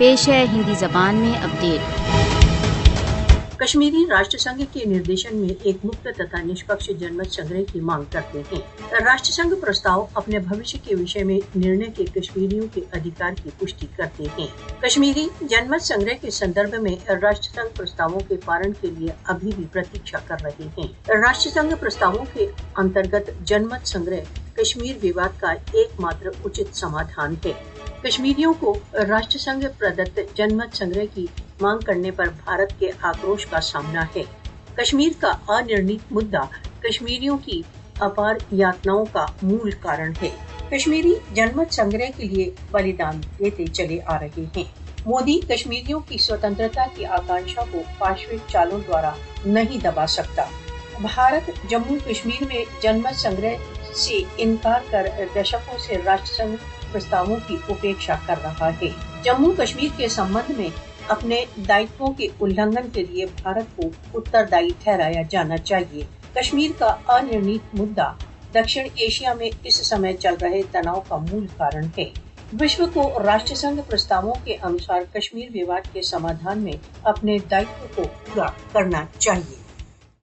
पेश है हिंदी जबान में अपडेट। कश्मीरी राष्ट्र संघ के निर्देशन में एक मुक्त तथा निष्पक्ष जनमत संग्रह की मांग करते हैं। राष्ट्र संघ प्रस्ताव अपने भविष्य के विषय में निर्णय के कश्मीरियों के अधिकार की पुष्टि करते हैं। कश्मीरी जनमत संग्रह के संदर्भ में राष्ट्र संघ प्रस्तावों के पारण के लिए अभी भी प्रतीक्षा कर रहे हैं। राष्ट्र संघ प्रस्तावों के अंतर्गत जनमत संग्रह कश्मीर विवाद का एकमात्र उचित समाधान है। कश्मीरियों को राष्ट्र संघ प्रदत्त जनमत संग्रह की मांग करने पर भारत के आक्रोश का सामना है। कश्मीर का अनिर्णित मुद्दा कश्मीरियों की अपार यातनाओं का मूल कारण है। कश्मीरी जनमत संग्रह के लिए बलिदान देते चले आ रहे हैं। मोदी कश्मीरियों की स्वतंत्रता की आकांक्षा को पाशविक चालों द्वारा नहीं दबा सकता। भारत जम्मू कश्मीर में जनमत संग्रह से इनकार कर दशकों से राष्ट्र संघ प्रस्तावों की उपेक्षा कर रहा है। जम्मू कश्मीर के संबंध में अपने दायित्वों के उल्लंघन के लिए भारत को उत्तरदायी ठहराया जाना चाहिए। कश्मीर का अनिर्णित मुद्दा दक्षिण एशिया में इस समय चल रहे तनाव का मूल कारण है। विश्व को राष्ट्र संघ प्रस्तावों के अनुसार कश्मीर विवाद के समाधान में अपने दायित्व को पूरा करना चाहिए।